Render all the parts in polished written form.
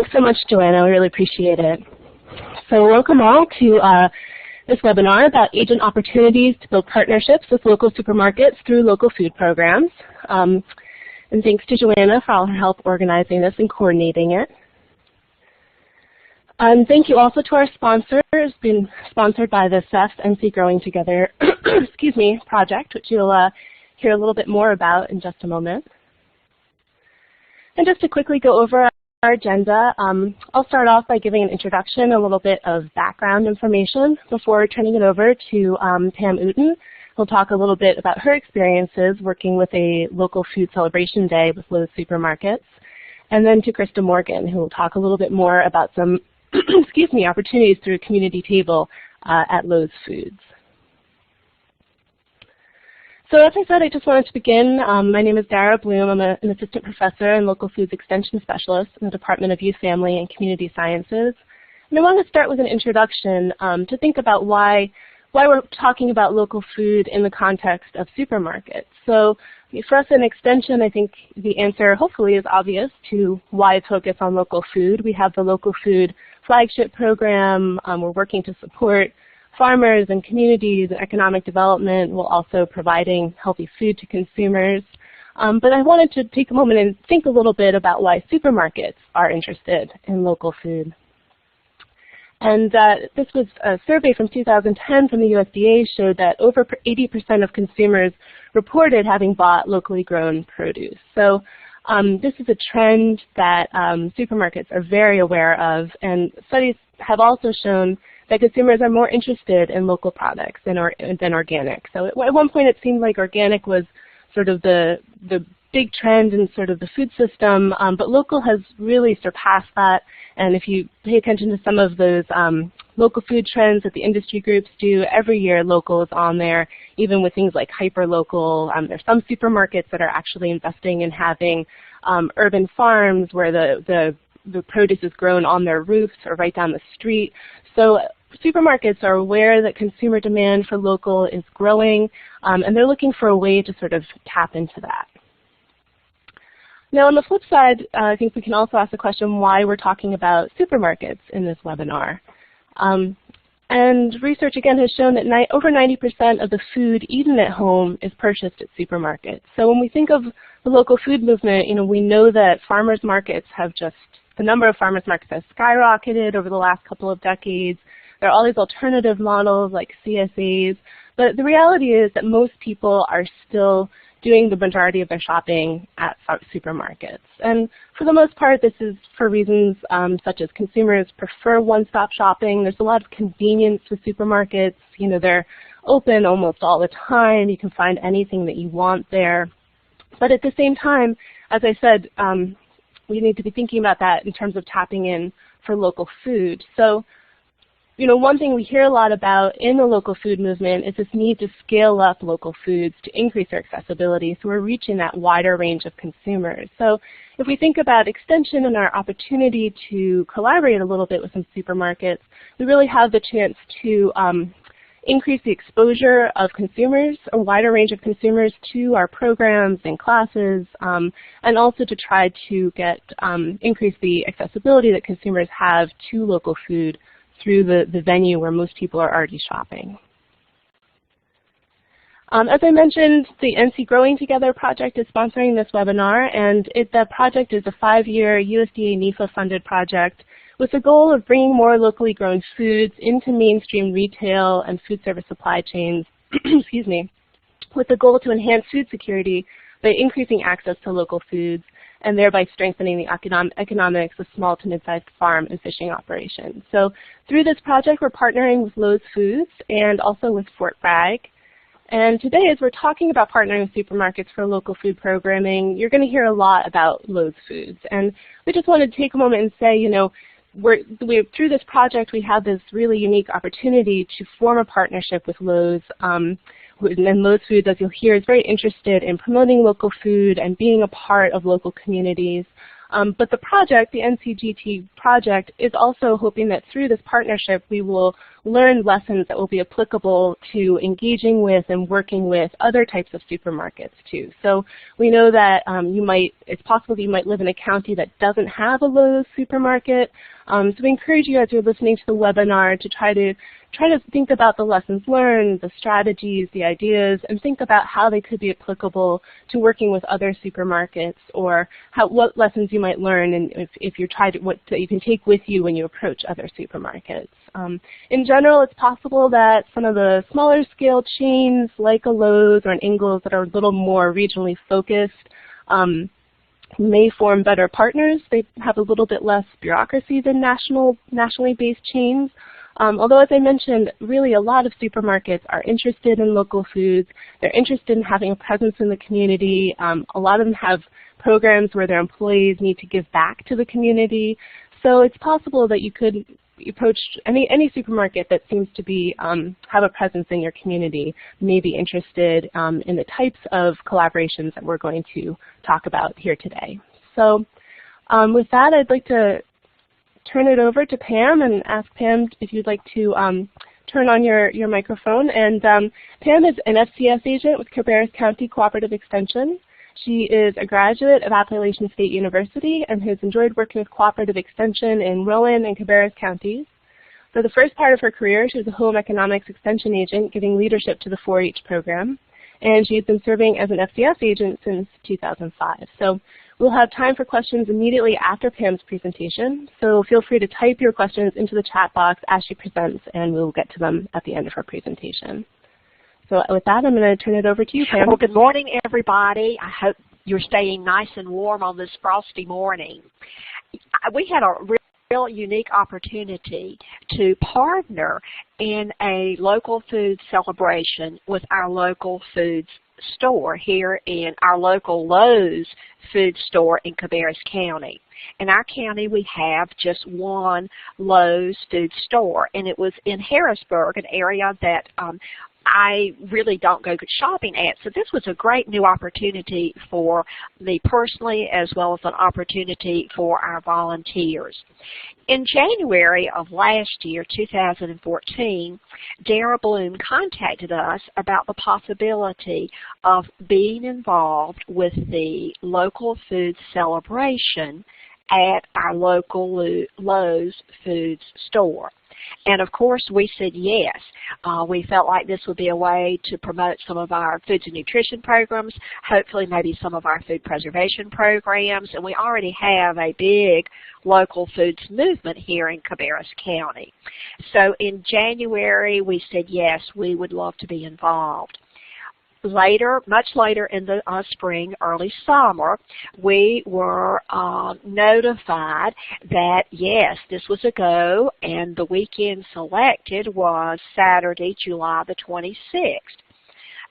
Thanks so much, Joanna. I really appreciate it. So welcome all to this webinar about agent opportunities to build partnerships with local supermarkets through local food programs. And thanks to Joanna for all her help organizing this and coordinating it. Thank you also to our sponsor. It's been sponsored by the CEF NC Growing Together excuse me, project, which you'll hear a little bit more about in just a moment. And just to quickly go over our agenda, I'll start off by giving an introduction, a little bit of background information before turning it over to Pam Uten, who'll talk a little bit about her experiences working with a local food celebration day with Lowe's Supermarkets, and then to Krista Morgan, who will talk a little bit more about some excuse me, opportunities through a community table at Lowe's Foods. So as I said, I just wanted to begin. My name is Dara Bloom. I'm an assistant professor and local foods extension specialist in the Department of Youth, Family, and Community Sciences. And I want to start with an introduction to think about why we're talking about local food in the context of supermarkets. So for us in extension, I think the answer hopefully is obvious to why focus on local food. We have the local food flagship program. We're working to support farmers and communities and economic development while also providing healthy food to consumers. But I wanted to take a moment and think a little bit about why supermarkets are interested in local food. And this was a survey from 2010 from the USDA showed that over 80% of consumers reported having bought locally grown produce. So this is a trend that supermarkets are very aware of, and studies have also shown that consumers are more interested in local products than organic. So at one point it seemed like organic was sort of the big trend in sort of the food system, but local has really surpassed that. And if you pay attention to some of those local food trends that the industry groups do, every year local is on there, even with things like hyper-local. There's some supermarkets that are actually investing in having urban farms where the produce is grown on their roofs or right down the street. So supermarkets are aware that consumer demand for local is growing, and they're looking for a way to sort of tap into that. Now on the flip side, I think we can also ask the question why we're talking about supermarkets in this webinar. And research again has shown that over 90% of the food eaten at home is purchased at supermarkets. So when we think of the local food movement, we know that farmers markets the number of farmers markets has skyrocketed over the last couple of decades. There are all these alternative models like CSAs, but the reality is that most people are still doing the majority of their shopping at supermarkets. And for the most part, this is for reasons such as consumers prefer one-stop shopping. There's a lot of convenience with supermarkets. They're open almost all the time. You can find anything that you want there. But at the same time, as I said, we need to be thinking about that in terms of tapping in for local food. So one thing we hear a lot about in the local food movement is this need to scale up local foods to increase their accessibility, so we're reaching that wider range of consumers. So if we think about extension and our opportunity to collaborate a little bit with some supermarkets, we really have the chance to increase the exposure of consumers, a wider range of consumers to our programs and classes, and also to try to increase the accessibility that consumers have to local food through the venue where most people are already shopping. As I mentioned, the NC Growing Together project is sponsoring this webinar, and the project is a 5-year USDA NEFA-funded project with the goal of bringing more locally grown foods into mainstream retail and food service supply chains, excuse me, with the goal to enhance food security by increasing access to local foods and thereby strengthening the economics of small to mid-sized farm and fishing operations. So through this project, we're partnering with Lowe's Foods and also with Fort Bragg. And today, as we're talking about partnering with supermarkets for local food programming, you're going to hear a lot about Lowe's Foods. And we just wanted to take a moment and say, through this project, we have this really unique opportunity to form a partnership with Lowe's. And Lowe's Foods, as you'll hear, is very interested in promoting local food and being a part of local communities. But the project, the NCGT project, is also hoping that through this partnership we will learn lessons that will be applicable to engaging with and working with other types of supermarkets too. So we know that it's possible that you might live in a county that doesn't have a Lowe's supermarket. So we encourage you as you're listening to the webinar to try to think about the lessons learned, the strategies, the ideas, and think about how they could be applicable to working with other supermarkets, or what lessons you might learn, and if you try to, what you can take with you when you approach other supermarkets. In general, it's possible that some of the smaller scale chains like a Lowe's or an Ingles that are a little more regionally focused may form better partners. They have a little bit less bureaucracy than nationally based chains. Although, as I mentioned, really a lot of supermarkets are interested in local foods. They're interested in having a presence in the community. A lot of them have programs where their employees need to give back to the community. So it's possible that you could approach any supermarket that seems to be have a presence in your community, may be interested in the types of collaborations that we're going to talk about here today. So with that, I'd like to turn it over to Pam and ask Pam if you'd like to turn on your microphone. And Pam is an FCS agent with Cabarrus County Cooperative Extension. She is a graduate of Appalachian State University and has enjoyed working with cooperative extension in Rowan and Cabarrus counties. For the first part of her career, she was a home economics extension agent, giving leadership to the 4-H program. And she's been serving as an FCS agent since 2005. So we'll have time for questions immediately after Pam's presentation. So feel free to type your questions into the chat box as she presents, and we'll get to them at the end of her presentation. So with that, I'm going to turn it over to you, Pam. Well, good morning, everybody. I hope you're staying nice and warm on this frosty morning. We had a real unique opportunity to partner in a local food celebration with our local foods store here in our local Lowe's food store in Cabarrus County. In our county, we have just one Lowe's food store, and it was in Harrisburg, an area that I really don't go shopping at. So this was a great new opportunity for me personally, as well as an opportunity for our volunteers. In January of last year, 2014, Dara Bloom contacted us about the possibility of being involved with the local food celebration at our local Lowe's Foods store. And of course, we said yes. We felt like this would be a way to promote some of our foods and nutrition programs, hopefully maybe some of our food preservation programs, and we already have a big local foods movement here in Cabarrus County. So in January, we said yes, we would love to be involved. Later, much later in the spring, early summer, we were notified that, yes, this was a go, and the weekend selected was Saturday, July the 26th.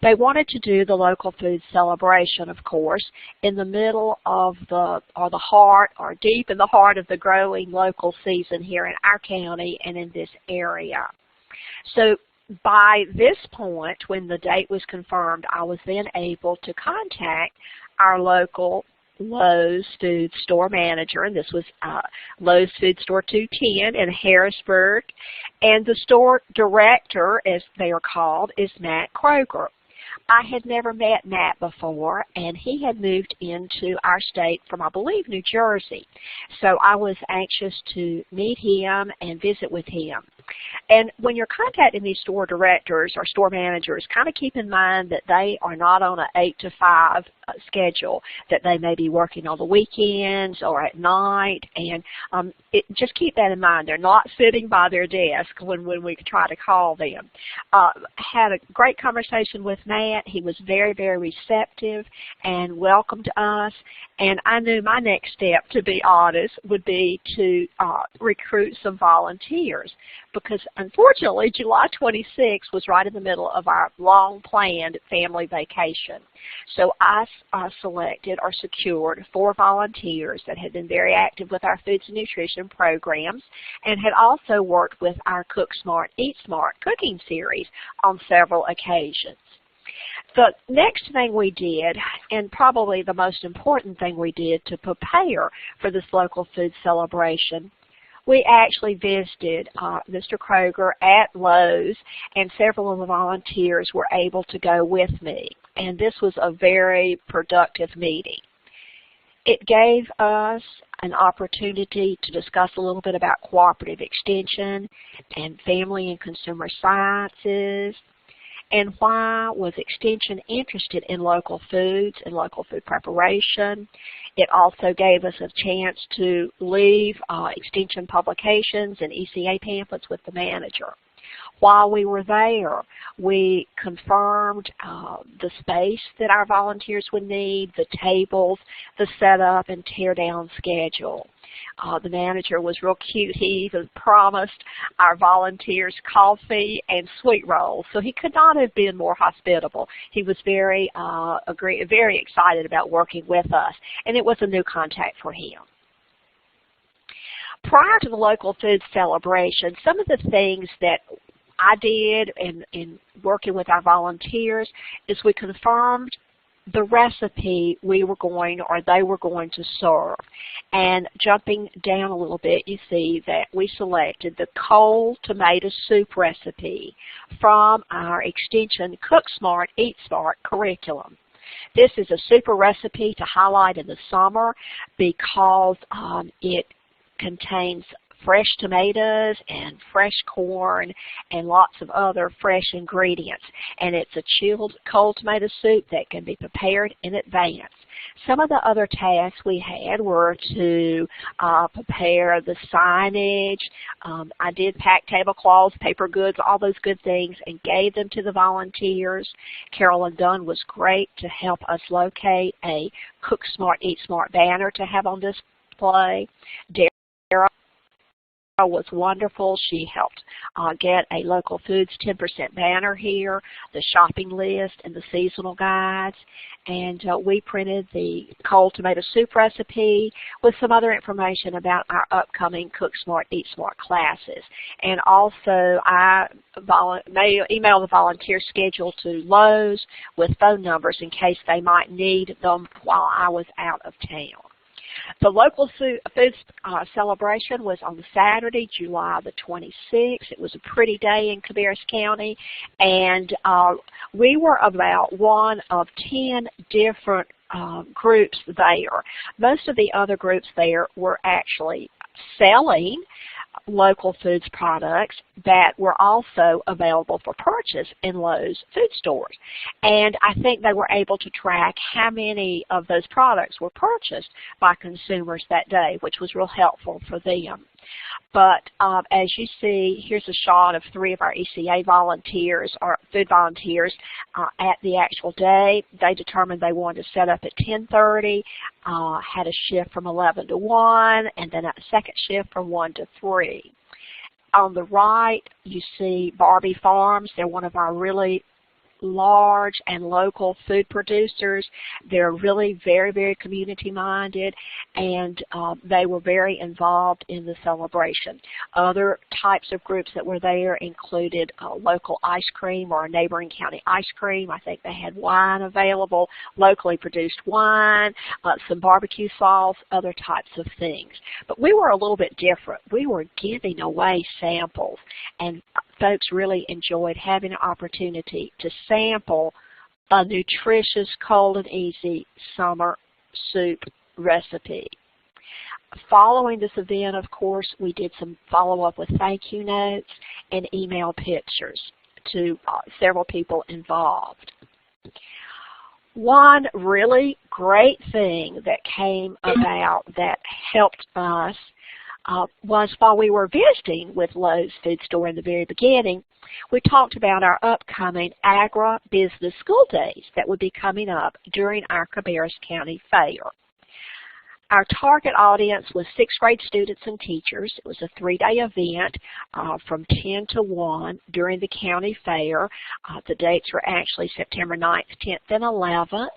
They wanted to do the local food celebration, of course, in the middle of deep in the heart of the growing local season here in our county and in this area. So by this point, when the date was confirmed, I was then able to contact our local Lowe's Food Store manager, and this was Lowe's Food Store 210 in Harrisburg, and the store director, as they are called, is Matt Kroger. I had never met Matt before, and he had moved into our state from, I believe, New Jersey. So I was anxious to meet him and visit with him. And when you're contacting these store directors or store managers, kind of keep in mind that they are not on an 8 to 5 schedule, that they may be working on the weekends or at night, and just keep that in mind. They're not sitting by their desk when we try to call them. Had a great conversation with Matt. He was very, very receptive and welcomed us, and I knew my next step, to be honest, would be to recruit some volunteers, because unfortunately July 26th was right in the middle of our long-planned family vacation. So I selected or secured 4 volunteers that had been very active with our foods and nutrition programs and had also worked with our Cook Smart, Eat Smart cooking series on several occasions. The next thing we did, and probably the most important thing we did to prepare for this local food celebration, we actually visited Mr. Kroger at Lowe's, and several of the volunteers were able to go with me. And this was a very productive meeting. It gave us an opportunity to discuss a little bit about cooperative extension and family and consumer sciences, and why was Extension interested in local foods and local food preparation. It also gave us a chance to leave Extension publications and ECA pamphlets with the manager. While we were there, we confirmed the space that our volunteers would need, the tables, the setup and tear down schedule. The manager was real cute. He even promised our volunteers coffee and sweet rolls, so he could not have been more hospitable. He was very excited about working with us, and it was a new contact for him. Prior to the local food celebration, some of the things that I did in working with our volunteers is we confirmed the recipe they were going to serve. And jumping down a little bit, you see that we selected the cold tomato soup recipe from our Extension Cook Smart, Eat Smart curriculum. This is a super recipe to highlight in the summer because it contains fresh tomatoes and fresh corn and lots of other fresh ingredients. And it's a chilled cold tomato soup that can be prepared in advance. Some of the other tasks we had were to prepare the signage. I did pack tablecloths, paper goods, all those good things, and gave them to the volunteers. Carolyn Dunn was great to help us locate a Cook Smart, Eat Smart banner to have on display. Dara was wonderful. She helped get a local foods 10% banner here, the shopping list, and the seasonal guides. And we printed the cold tomato soup recipe with some other information about our upcoming Cook Smart, Eat Smart classes. And also I emailed the volunteer schedule to Lowe's with phone numbers in case they might need them while I was out of town. The local food celebration was on Saturday, July the 26th. It was a pretty day in Cabarrus County, and we were about one of 10 different groups there. Most of the other groups there were actually selling local foods products that were also available for purchase in Lowe's food stores. And I think they were able to track how many of those products were purchased by consumers that day, which was real helpful for them. But as you see, here's a shot of 3 of our ECA volunteers, or food volunteers, at the actual day. They determined they wanted to set up at 10:30, had a shift from 11 to 1, and then a second shift from 1 to 3. On the right, you see Barbie Farms. They're one of our really large and local food producers. They're really very, very community-minded, and they were very involved in the celebration. Other types of groups that were there included local ice cream or a neighboring county ice cream. I think they had wine available, locally produced wine, some barbecue sauce, other types of things. But we were a little bit different. We were giving away samples, and folks really enjoyed having an opportunity to sample a nutritious, cold and easy summer soup recipe. Following this event, of course, we did some follow-up with thank you notes and email pictures to several people involved. One really great thing that came about that helped us was while we were visiting with Lowe's Food Store in the very beginning, we talked about our upcoming agribusiness school days that would be coming up during our Cabarrus County Fair. Our target audience was 6th grade students and teachers. It was a 3-day event from 10 to 1 during the county fair. The dates were actually September 9th, 10th, and 11th.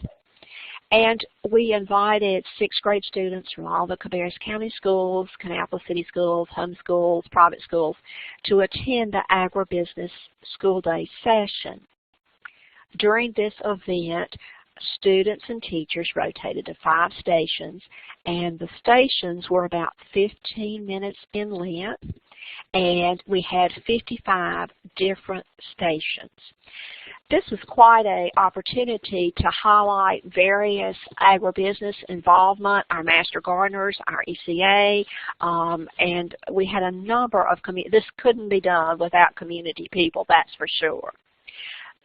And we invited 6th grade students from all the Cabarrus County schools, Kannapolis City schools, home schools, private schools, to attend the agribusiness school day session. During this event, students and teachers rotated to 5 stations, and the stations were about 15 minutes in length, and we had 55 different stations. This was quite an opportunity to highlight various agribusiness involvement, our master gardeners, our ECA, and we had a number of this couldn't be done without community people, that's for sure.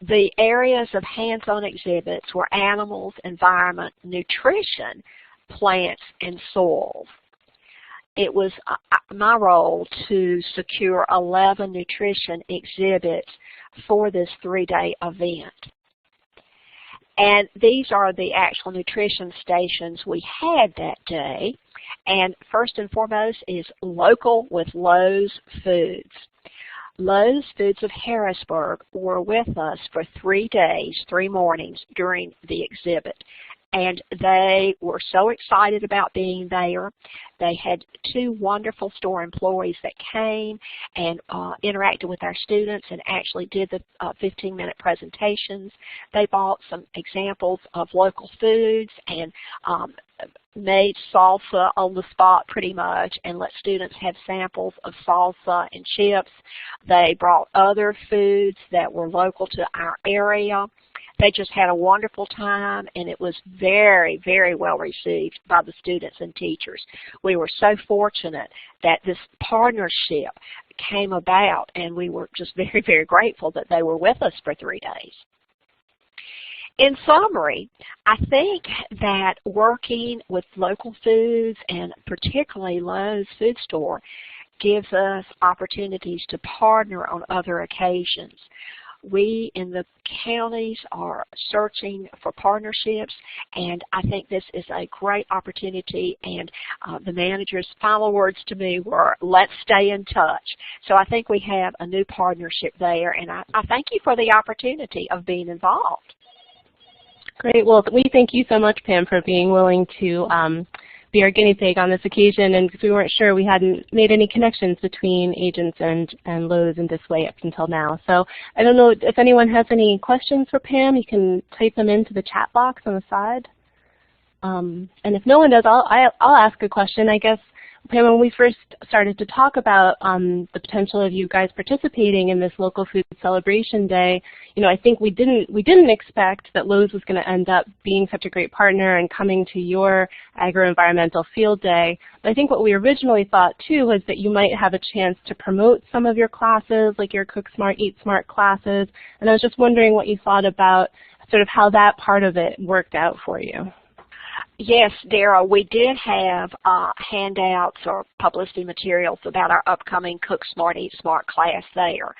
The areas of hands-on exhibits were animals, environment, nutrition, plants, and soils. It was my role to secure 11 nutrition exhibits for this 3-day event. And these are the actual nutrition stations we had that day. And first and foremost is Local with Lowe's Foods. Lowe's Foods of Harrisburg were with us for 3 days, 3 mornings during the exhibit. And they were so excited about being there. They had 2 wonderful store employees that came and interacted with our students and actually did the 15-minute presentations. They bought some examples of local foods and made salsa on the spot pretty much and let students have samples of salsa and chips. They brought other foods that were local to our area. They just had a wonderful time, and it was very, very well received by the students and teachers. We were so fortunate that this partnership came about, and we were just very, very grateful that they were with us for 3 days. In summary, I think that working with local foods, and particularly Lowe's Food Store, gives us opportunities to partner on other occasions. We in the counties are searching for partnerships, and I think this is a great opportunity, and the manager's final words to me were, let's stay in touch. So I think we have a new partnership there, and I thank you for the opportunity of being involved. Great. Well, we thank you so much, Pam, for being willing to be our guinea pig on this occasion, and because we weren't sure, we hadn't made any connections between agents and Lowe's in this way up until now. So I don't know if anyone has any questions for Pam. You can type them into the chat box on the side. And if no one does, I'll ask a question, I guess. Pam, when we first started to talk about the potential of you guys participating in this local food celebration day, you know, I think we didn't expect that Lowe's was going to end up being such a great partner and coming to your agro-environmental field day. But I think what we originally thought too was that you might have a chance to promote some of your classes, like your Cook Smart, Eat Smart classes. And I was just wondering what you thought about sort of how that part of it worked out for you. Yes, Dara, we did have handouts or publicity materials about our upcoming Cook Smart, Eat Smart class there.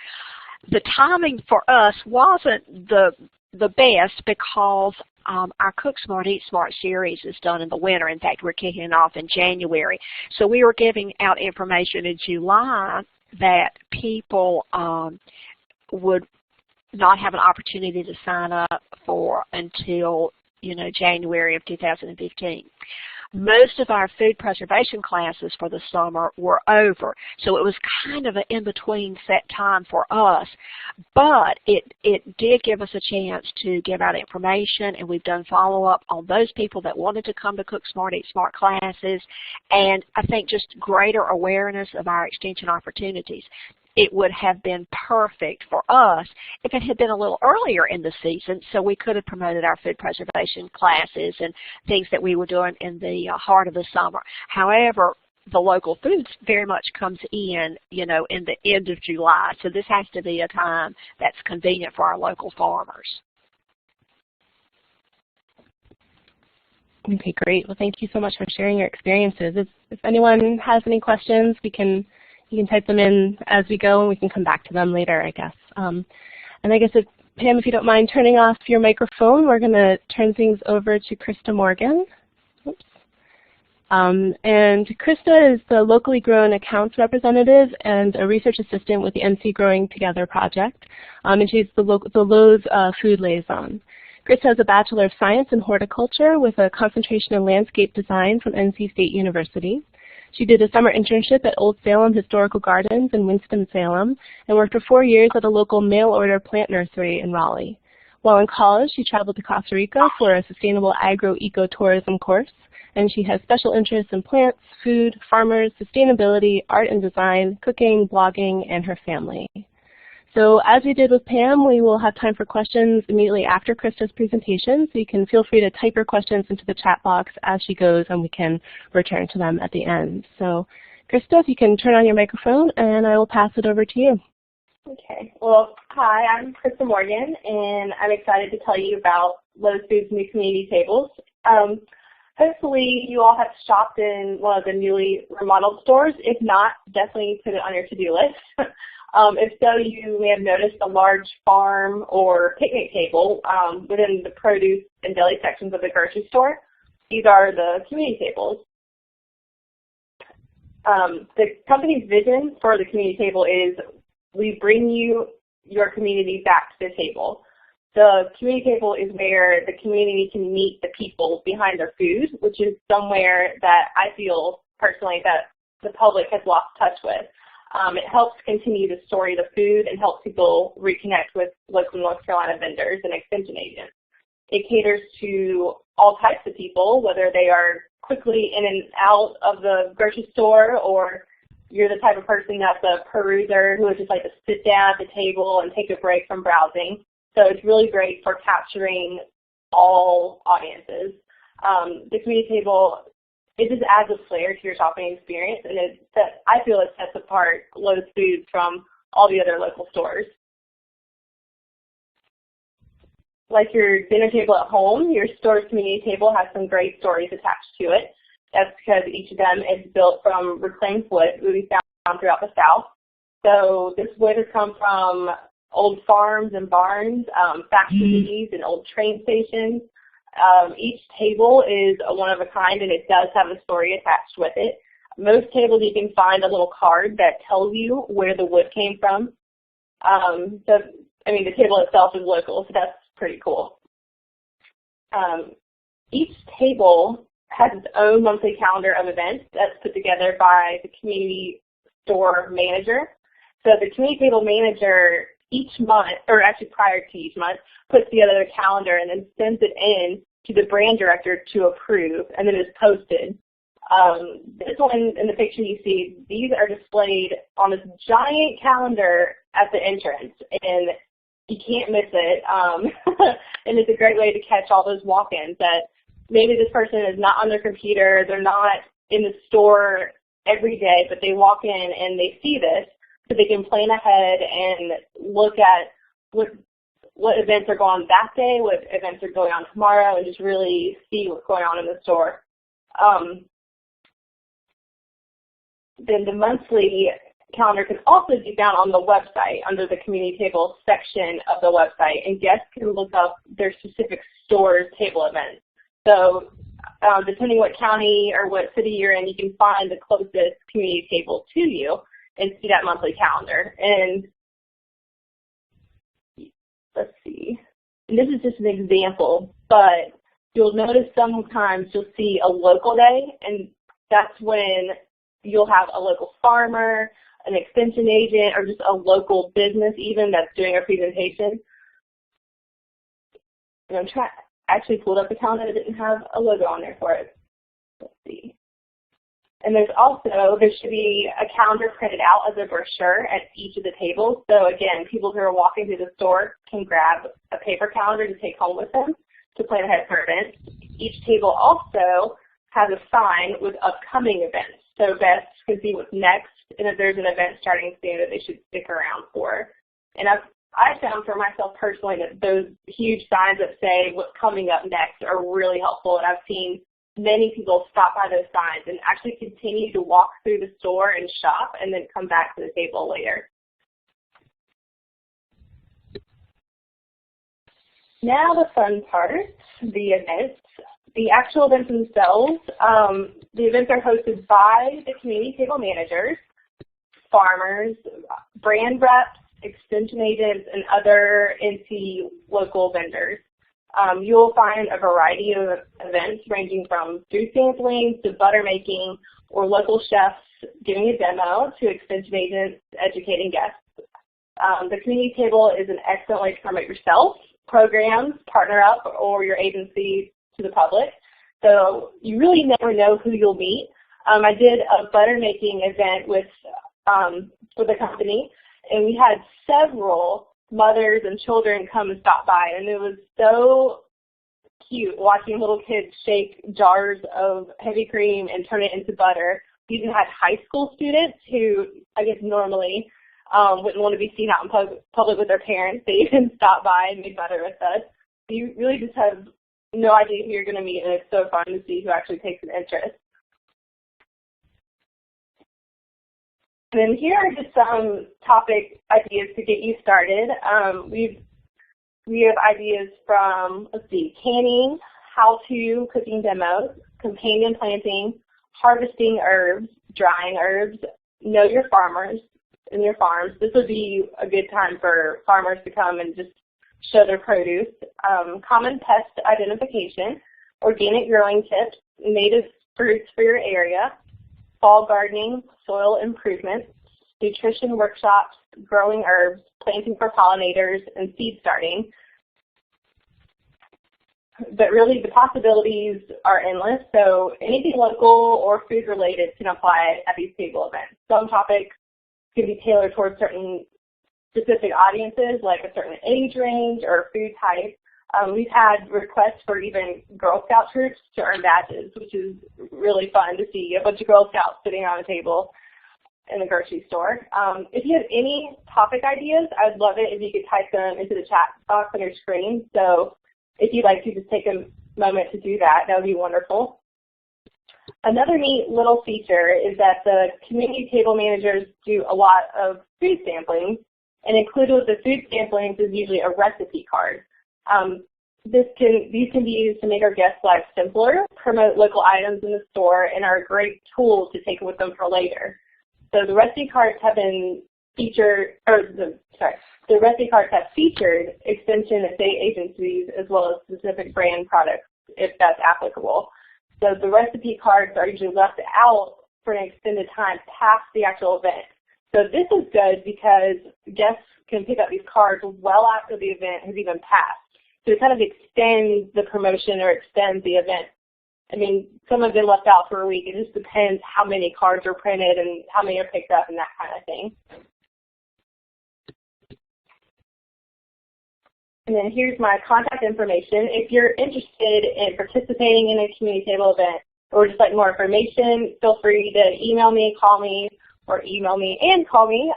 The timing for us wasn't the best because our Cook Smart, Eat Smart series is done in the winter. In fact, we're kicking it off in January. So we were giving out information in July that people would not have an opportunity to sign up for until January of 2015. Most of our food preservation classes for the summer were over, so it was kind of an in-between set time for us, but it did give us a chance to give out information, and we've done follow-up on those people that wanted to come to Cook Smart, Eat Smart classes, and I think just greater awareness of our extension opportunities. It would have been perfect for us if it had been a little earlier in the season, so we could have promoted our food preservation classes and things that we were doing in the heart of the summer. However, the local foods very much comes in, in the end of July, so this has to be a time that's convenient for our local farmers. Okay, great. Well, thank you so much for sharing your experiences. If anyone has any questions, you can type them in as we go, and we can come back to them later, I guess. And I guess, Pam, if you don't mind turning off your microphone, we're going to turn things over to Krista Morgan. Oops. And Krista is the locally grown accounts representative and a research assistant with the NC Growing Together project, and she's the Lowe's food liaison. Krista has a Bachelor of Science in Horticulture with a concentration in landscape design from NC State University. She did a summer internship at Old Salem Historical Gardens in Winston-Salem and worked for 4 years at a local mail-order plant nursery in Raleigh. While in college, she traveled to Costa Rica for a sustainable agro-ecotourism course, and she has special interests in plants, food, farmers, sustainability, art and design, cooking, blogging, and her family. So as we did with Pam, we will have time for questions immediately after Krista's presentation, so you can feel free to type your questions into the chat box as she goes, and we can return to them at the end. So Krista, if you can turn on your microphone, and I will pass it over to you. Okay. Well, hi, I'm Krista Morgan, and I'm excited to tell you about Lowe's Foods' new community tables. Hopefully, you all have shopped in one of the newly remodeled stores. If not, definitely put it on your to-do list. If so, you may have noticed a large farm or picnic table within the produce and deli sections of the grocery store. These are the community tables. The company's vision for the community table is we bring you your community back to the table. The community table is where the community can meet the people behind their food, which is somewhere that I feel personally that the public has lost touch with. It helps continue to story the food and helps people reconnect with local North Carolina vendors and extension agents. It caters to all types of people, whether they are quickly in and out of the grocery store or you're the type of person that's a peruser who would just like to sit down at the table and take a break from browsing. So it's really great for capturing all audiences. The community table, it just adds a flair to your shopping experience, and I feel it sets apart Lowe's Foods from all the other local stores. Like your dinner table at home, your store's community table has some great stories attached to it. That's because each of them is built from reclaimed wood that we found throughout the South. So this wood has come from old farms and barns, factories and old train stations. Each table is one of a kind, and it does have a story attached with it. Most tables you can find a little card that tells you where the wood came from. So, I mean, the table itself is local, so that's pretty cool. Each table has its own monthly calendar of events that's put together by the community store manager. So the community table manager each month, or actually prior to each month, puts together a calendar and then sends it in to the brand director to approve, and then it's posted. This one in the picture you see, these are displayed on this giant calendar at the entrance, and you can't miss it. And it's a great way to catch all those walk-ins that maybe this person is not on their computer, they're not in the store every day, but they walk in and they see this, so they can plan ahead and look at what events are going on that day, what events are going on tomorrow, and just really see what's going on in the store. Then the monthly calendar can also be found on the website under the community table section of the website, and guests can look up their specific store's table events. So depending what county or what city you're in, you can find the closest community table to you and see that monthly calendar. And let's see, and this is just an example, but you'll notice sometimes you'll see a local day, and that's when you'll have a local farmer, an extension agent, or just a local business even that's doing a presentation. And actually pulled up a calendar that didn't have a logo on there for it. Let's see. And there should be a calendar printed out as a brochure at each of the tables. So again, people who are walking through the store can grab a paper calendar to take home with them to plan ahead for events. Each table also has a sign with upcoming events. So guests can see what's next, and if there's an event starting soon that they should stick around for. And I found for myself personally that those huge signs that say what's coming up next are really helpful, and I've seen many people stop by those signs and actually continue to walk through the store and shop and then come back to the table later. Now the fun part, the events. The actual events themselves, the events are hosted by the community table managers, farmers, brand reps, extension agents, and other NC local vendors. You'll find a variety of events ranging from food sampling to butter making, or local chefs giving a demo to extension agents educating guests. The community table is an excellent way to promote yourself programs partner up or your agency to the public. So you really never know who you'll meet. I did a butter making event with the company, and we had several mothers and children come and stop by, and it was so cute watching little kids shake jars of heavy cream and turn it into butter. We even had high school students who, I guess normally, wouldn't want to be seen out in public with their parents. They even stopped by and made butter with us. You really just have no idea who you're going to meet, and it's so fun to see who actually takes an interest. And then here are just some topic ideas to get you started. We have ideas from, let's see, canning, how-to cooking demos, companion planting, harvesting herbs, drying herbs, know your farmers and your farms. This would be a good time for farmers to come and just show their produce. Common pest identification, organic growing tips, native fruits for your area, fall gardening, soil improvement, nutrition workshops, growing herbs, planting for pollinators, and seed starting. But really the possibilities are endless, so anything local or food related can apply at these table events. Some topics can be tailored towards certain specific audiences, like a certain age range or food type. We've had requests for even Girl Scout troops to earn badges, which is really fun to see a bunch of Girl Scouts sitting around a table in the grocery store. If you have any topic ideas, I'd love it if you could type them into the chat box on your screen. So if you'd like to just take a moment to do that, that would be wonderful. Another neat little feature is that the community table managers do a lot of food sampling, and included with the food samplings is usually a recipe card. These can be used to make our guests' lives simpler, promote local items in the store, and are a great tool to take with them for later. So the recipe cards have been featured, the recipe cards have featured extension estate agencies as well as specific brand products, if that's applicable. So the recipe cards are usually left out for an extended time past the actual event. So this is good because guests can pick up these cards well after the event has even passed. So it kind of extends the promotion or extends the event. I mean, some have been left out for a week. It just depends how many cards are printed and how many are picked up and that kind of thing. And then here's my contact information. If you're interested in participating in a community table event or just like more information, feel free to email me, call me, or email me and call me.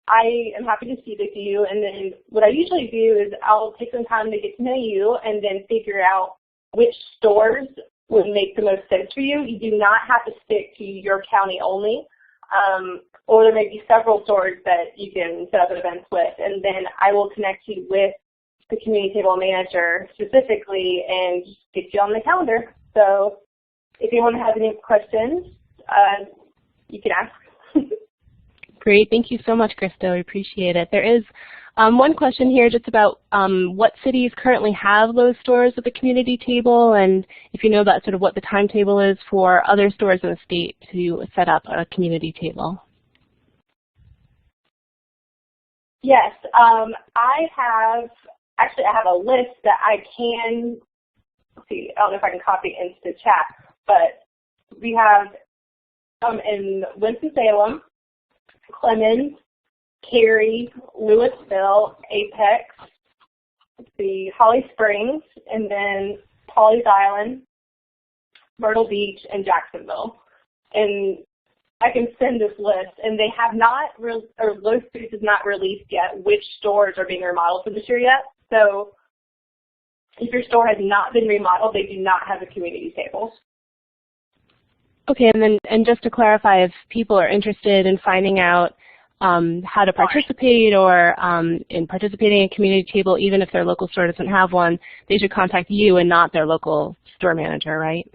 I am happy to speak with you, and then what I usually do is I'll take some time to get to know you and then figure out which stores would make the most sense for you. You do not have to stick to your county only, or there may be several stores that you can set up events with, and then I will connect you with the community table manager specifically and just get you on the calendar. So if anyone has any questions, you can ask. Great. Thank you so much, Krista. We appreciate it. There is one question here just about what cities currently have those stores with the community table, and if you know about sort of what the timetable is for other stores in the state to set up a community table. Yes. I have a list that I can, let's see, I don't know if I can copy into the chat, but we have in Winston-Salem, Clemens, Cary, Louisville, Apex, Holly Springs, and then Pawleys Island, Myrtle Beach, and Jacksonville. And I can send this list, and they have not, or Lowe's Foods has not released yet which stores are being remodeled for this year yet. So if your store has not been remodeled, they do not have a community table. Okay, and just to clarify, if people are interested in finding out how to participate or in participating in a community table, even if their local store doesn't have one, they should contact you and not their local store manager, right?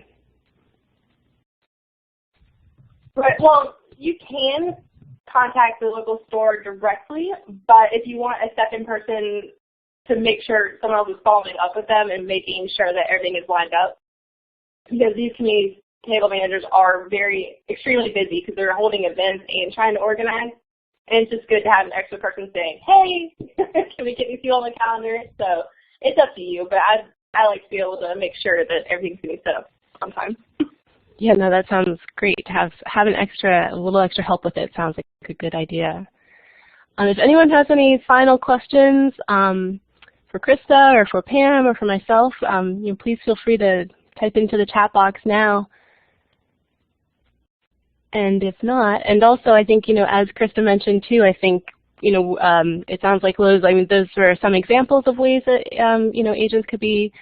Right. Well, you can contact the local store directly, but if you want a second person to make sure someone else is following up with them and making sure that everything is lined up, because these community table managers are extremely busy because they're holding events and trying to organize. And it's just good to have an extra person saying, hey, can we get these people on the calendar? So it's up to you, but I like to be able to make sure that everything's going to be set up on time. Yeah, no, that sounds great. To have a little extra help with it sounds like a good idea. If anyone has any final questions for Krista or for Pam or for myself, please feel free to type into the chat box now. And if not, and also I think, as Krista mentioned too, I think, it sounds like those were some examples of ways that, agents could be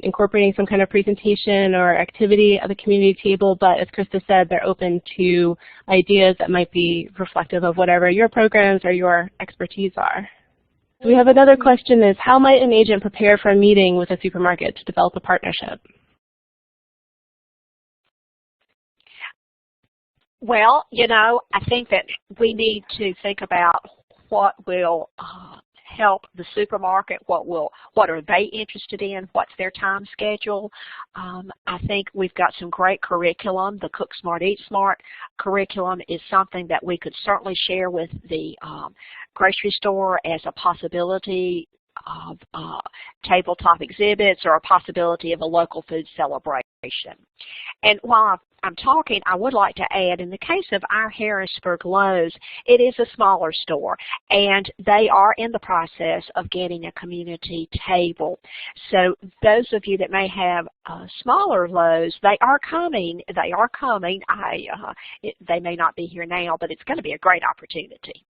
incorporating some kind of presentation or activity at the community table, but as Krista said, they're open to ideas that might be reflective of whatever your programs or your expertise are. So we have another question is, how might an agent prepare for a meeting with a supermarket to develop a partnership? Well, I think that we need to think about what will help the supermarket, what are they interested in, what's their time schedule. I think we've got some great curriculum. The Cook Smart, Eat Smart curriculum is something that we could certainly share with the grocery store as a possibility of tabletop exhibits or a possibility of a local food celebration. And while I'm talking, I would like to add, in the case of our Harrisburg Lowe's, it is a smaller store, and they are in the process of getting a community table. So those of you that may have smaller Lowe's, they are coming. They are coming. They may not be here now, but it's going to be a great opportunity.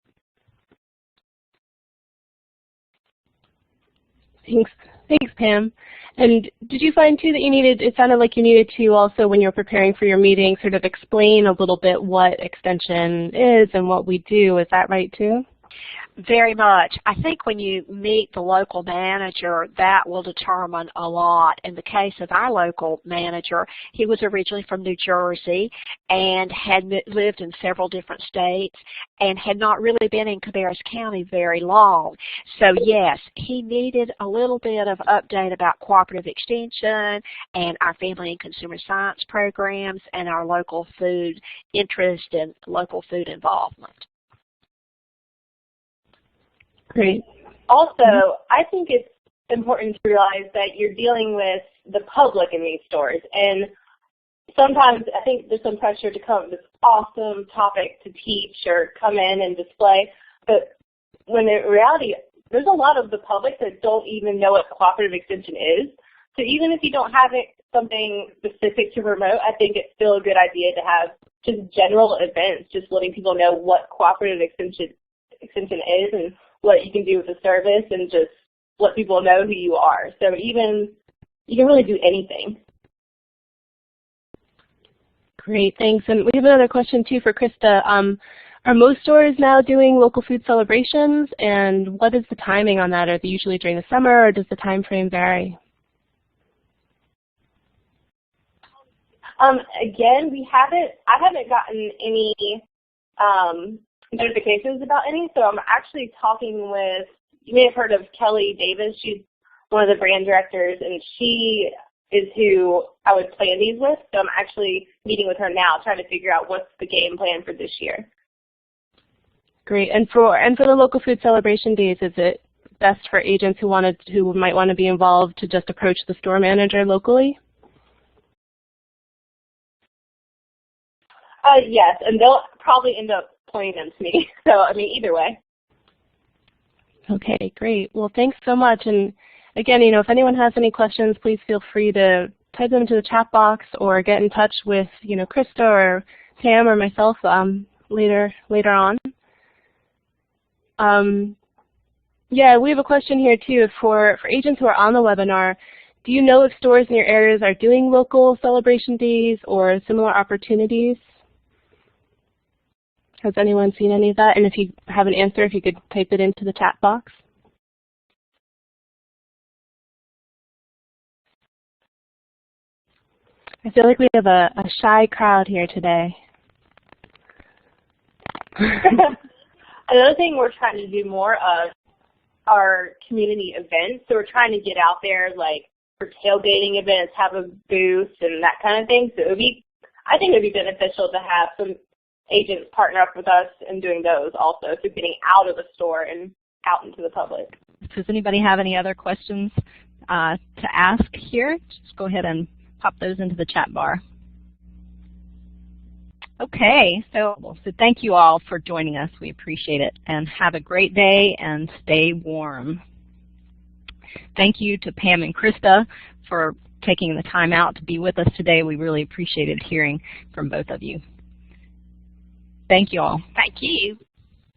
Thanks, Pam. And did you find too that it sounded like you needed to also, when you're preparing for your meeting, sort of explain a little bit what extension is and what we do? Is that right too? Very much. I think when you meet the local manager, that will determine a lot. In the case of our local manager, he was originally from New Jersey and had lived in several different states and had not really been in Cabarrus County very long. So yes, he needed a little bit of update about cooperative extension and our family and consumer science programs and our local food interest and local food involvement. Great. Also, I think it's important to realize that you're dealing with the public in these stores, and sometimes I think there's some pressure to come up with this awesome topic to teach or come in and display, but when in reality, there's a lot of the public that don't even know what cooperative extension is. So even if you don't have something specific to promote, I think it's still a good idea to have just general events, just letting people know what cooperative extension is and what you can do with the service, and just let people know who you are. So you can really do anything. Great, thanks. And we have another question too for Krista. Are most stores now doing local food celebrations, and what is the timing on that? Are they usually during the summer, or does the time frame vary? Again, I haven't gotten any notifications about any, so I'm actually talking with, you may have heard of Kelly Davis. She's one of the brand directors, and she is who I would plan these with. So I'm actually meeting with her now, trying to figure out what's the game plan for this year. Great. And for the local food celebration days, is it best for agents who might want to be involved to just approach the store manager locally? Yes, and they'll probably end up pointing them to me. So, I mean, either way. Okay, great. Well, thanks so much. And again, if anyone has any questions, please feel free to type them into the chat box or get in touch with, Krista or Pam or myself later on. Yeah, we have a question here too. For agents who are on the webinar, do you know if stores in your areas are doing local celebration days or similar opportunities? Has anyone seen any of that? And if you have an answer, if you could type it into the chat box. I feel like we have a shy crowd here today. Another thing we're trying to do more of are community events. So we're trying to get out there, like for tailgating events, have a booth and that kind of thing. So I think it would be beneficial to have some agents partner up with us in doing those also, so getting out of the store and out into the public. Does anybody have any other questions to ask here? Just go ahead and pop those into the chat bar. Okay, so thank you all for joining us. We appreciate it. And have a great day and stay warm. Thank you to Pam and Krista for taking the time out to be with us today. We really appreciated hearing from both of you. Thank you all. Thank you.